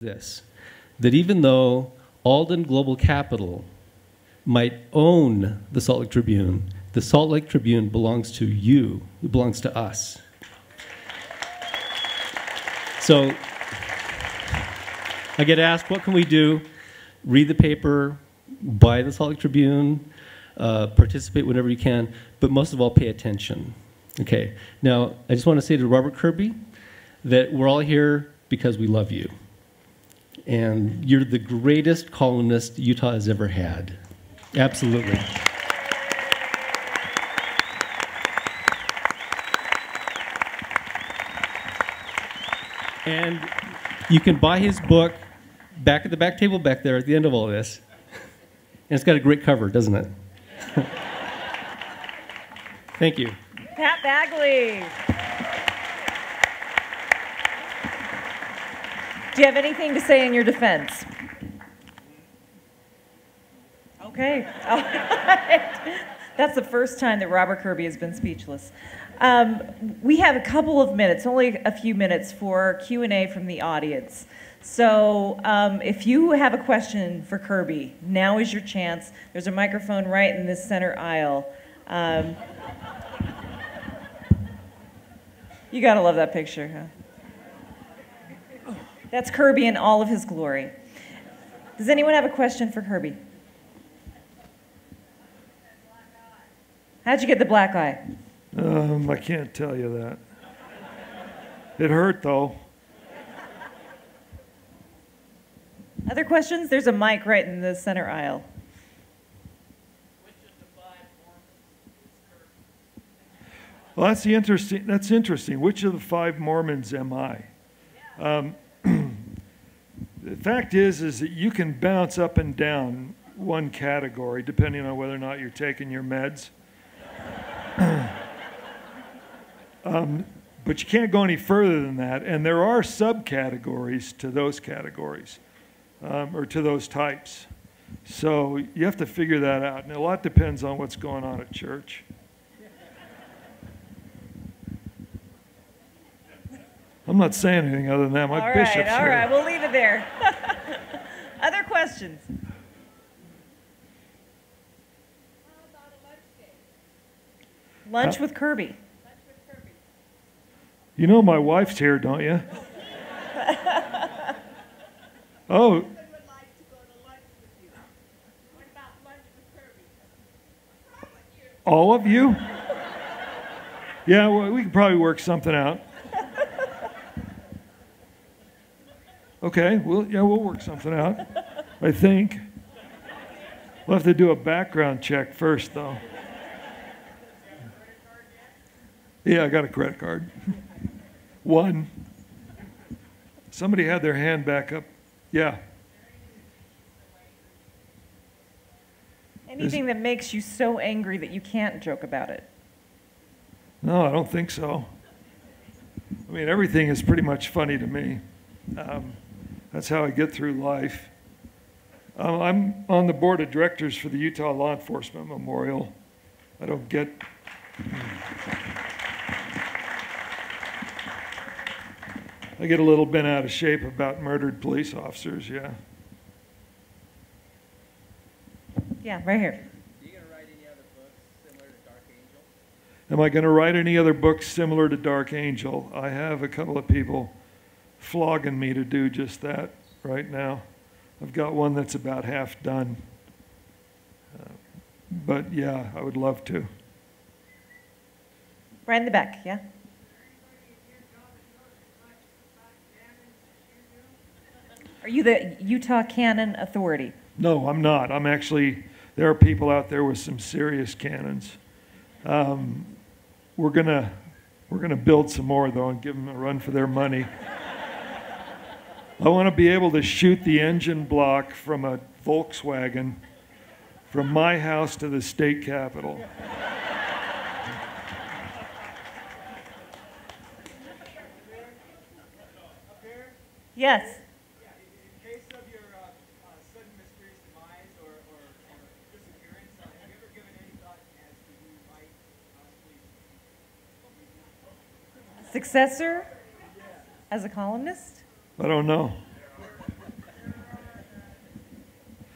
this, that even though Alden Global Capital might own the Salt Lake Tribune, the Salt Lake Tribune belongs to you. It belongs to us. So I get asked, what can we do? Read the paper, buy the Salt Lake Tribune, participate whenever you can, but most of all, pay attention. Okay, now I just want to say to Robert Kirby that we're all here because we love you. And you're the greatest columnist Utah has ever had. Absolutely. And you can buy his book back at the back table back there at the end of all this. And it's got a great cover, doesn't it? Thank you. Pat Bagley. Do you have anything to say in your defense? Okay. All right. That's the first time that Robert Kirby has been speechless. We have a couple of minutes, only a few minutes, for Q&A from the audience. So if you have a question for Kirby, now is your chance. There's a microphone right in this center aisle. You gotta love that picture, huh? That's Kirby in all of his glory. Does anyone have a question for Kirby? How'd you get the black eye? I can't tell you that. It hurt, though. Other questions? There's a mic right in the center aisle. Which of the 5 Mormons is Kirby? Well, that's interesting. Which of the 5 Mormons am I? Yeah. The fact is that you can bounce up and down one category depending on whether or not you're taking your meds. But you can't go any further than that. And there are subcategories to those categories, or to those types. So you have to figure that out. And a lot depends on what's going on at church. I'm not saying anything other than that. My bishop's here. All right, we'll leave it there. Other questions? Lunch with Kirby. You know my wife's here, don't you? Oh. All of you? Yeah, well, we could probably work something out. Okay, we'll work something out, I think. We'll have to do a background check first, though. Yeah, I got a credit card. One. Somebody had their hand back up. Yeah. Anything that makes you so angry that you can't joke about it? No, I don't think so. I mean, everything is pretty much funny to me. That's how I get through life. I'm on the board of directors for the Utah Law Enforcement Memorial. I don't get... I get a little bent out of shape about murdered police officers, yeah. Yeah, right here. Are you going to write any other books similar to Dark Angel? Am I going to write any other books similar to Dark Angel? I have a couple of people flogging me to do just that right now. I've got one that's about half done. But yeah, I would love to. Right in the back, yeah? Are you the Utah Canon Authority? No, I'm not. I'm actually, there are people out there with some serious cannons. We're gonna build some more, though, and give them a run for their money. I want to be able to shoot the engine block from a Volkswagen from my house to the state capitol. Yes. In case of your sudden mysterious demise or disappearance, have you ever given any thought as to who might possibly... Successor as a columnist? I don't know.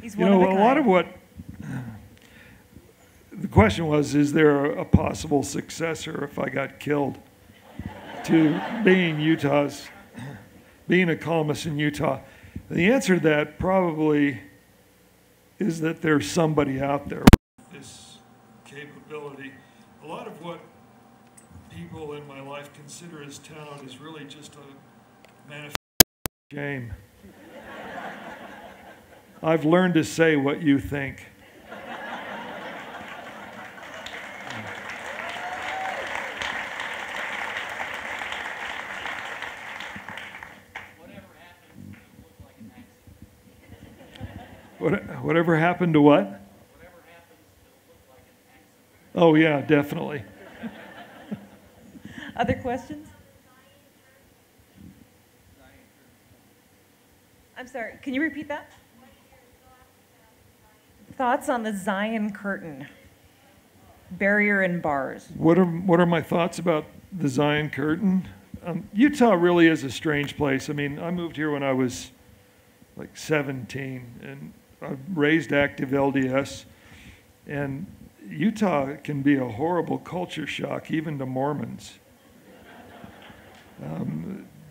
He's You one know, of a a kind. lot of what the question was, is there a possible successor if I got killed to being a columnist in Utah? The answer to that probably is that there's somebody out there with this capability. A lot of what people in my life consider as talent is really just a manifestation of shame. I've learned to say what you think. Whatever happened to what? Oh, yeah, definitely. Other questions? I'm sorry, can you repeat that? Thoughts on the Zion curtain, barrier and bars. What are my thoughts about the Zion curtain? Utah really is a strange place. I mean, I moved here when I was like 17, and I raised active LDS, and Utah can be a horrible culture shock, even to Mormons.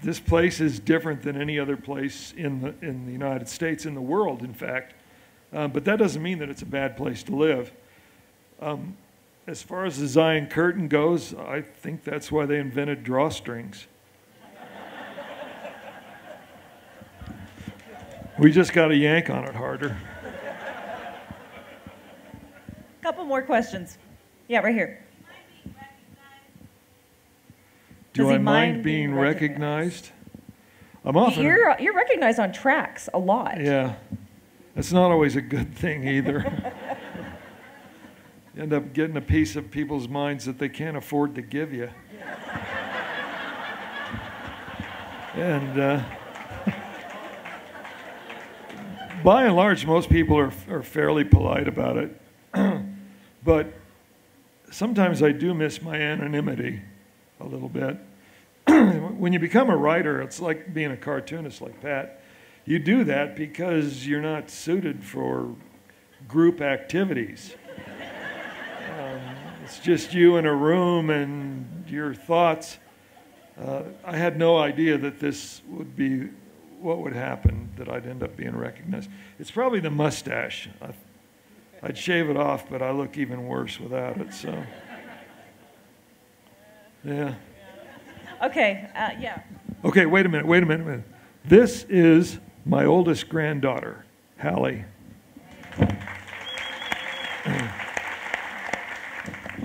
This place is different than any other place in the United States, in the world, in fact. But that doesn't mean that it's a bad place to live. As far as the Zion curtain goes, I think that's why they invented drawstrings. We just got to yank on it harder. Couple more questions. Yeah, right here. Do Does he I mind mind being being recognized? I'm often... You're recognized on tracks a lot. Yeah. That's not always a good thing either. You end up getting a piece of people's minds that they can't afford to give you. And by and large, most people are fairly polite about it. But sometimes I do miss my anonymity a little bit. When you become a writer, it's like being a cartoonist like Pat. You do that because you're not suited for group activities. It's just you in a room and your thoughts. I had no idea that this would be what would happen, that I'd end up being recognized. It's probably the mustache. I'd shave it off, but I look even worse without it, so. Yeah. Okay, yeah. Okay, wait a minute. This is my oldest granddaughter, Hallie.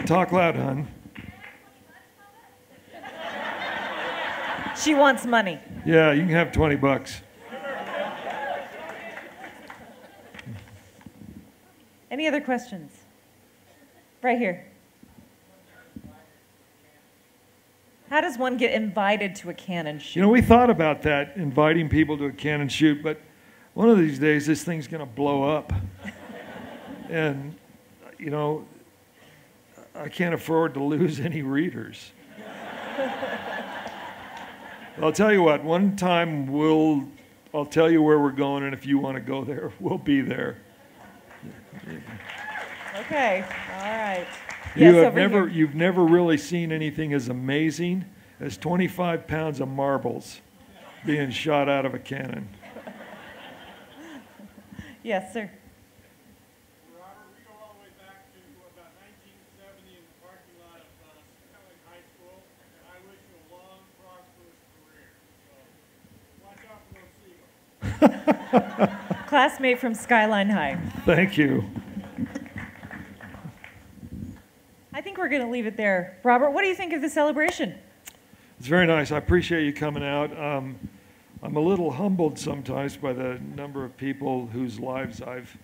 Talk loud, hon. She wants money. Yeah, you can have 20 bucks. Any other questions? Right here. How does one get invited to a cannon shoot? You know, we thought about that, inviting people to a cannon shoot, but one of these days this thing's going to blow up. And, you know, I can't afford to lose any readers. I'll tell you what, one time I'll tell you where we're going, and if you want to go there, we'll be there. Okay, all right. Yes, You've never really seen anything as amazing as 25 pounds of marbles being shot out of a cannon. Yes, sir. Robert, we go all the way back to about 1970 in the parking lot of Skyline High School, and I wish you a long, prosperous career. So watch out for those seagulls. Classmate from Skyline High. Thank you. I think we're going to leave it there. Robert, what do you think of the celebration? It's very nice. I appreciate you coming out. I'm a little humbled sometimes by the number of people whose lives I've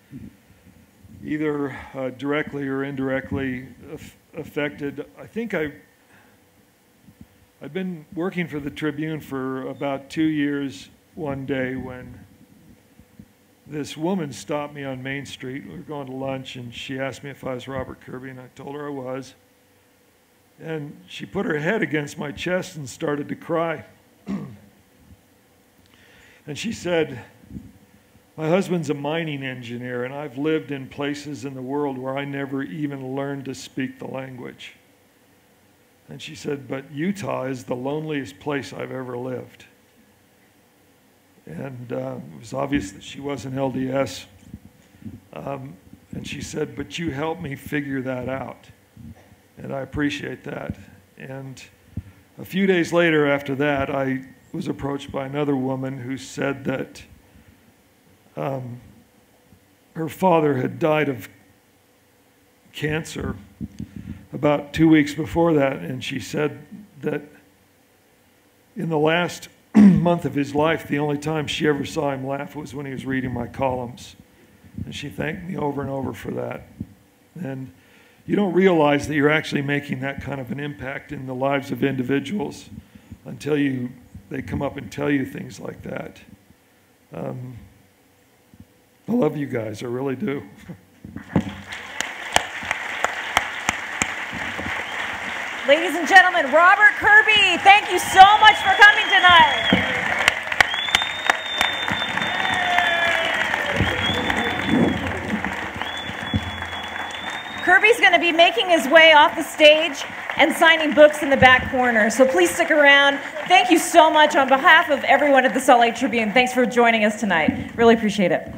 either directly or indirectly affected. I think I've been working for the Tribune for about 2 years one day when this woman stopped me on Main Street. We were going to lunch, and she asked me if I was Robert Kirby, and I told her I was. And she put her head against my chest and started to cry. And she said, My husband's a mining engineer, and I've lived in places in the world where I never even learned to speak the language. And she said, but Utah is the loneliest place I've ever lived. And it was obvious that she wasn't LDS. And she said, but you helped me figure that out. And I appreciate that. And a few days later after that, I was approached by another woman who said that her father had died of cancer about 2 weeks before that, and she said that in the last month of his life, the only time she ever saw him laugh was when he was reading my columns. And she thanked me over and over for that. And you don't realize that you're actually making that kind of an impact in the lives of individuals until they come up and tell you things like that. I love you guys, I really do. Ladies and gentlemen, Robert Kirby, thank you so much for coming tonight. Kirby's going to be making his way off the stage and signing books in the back corner, so please stick around. Thank you so much on behalf of everyone at the Salt Lake Tribune. Thanks for joining us tonight. Really appreciate it.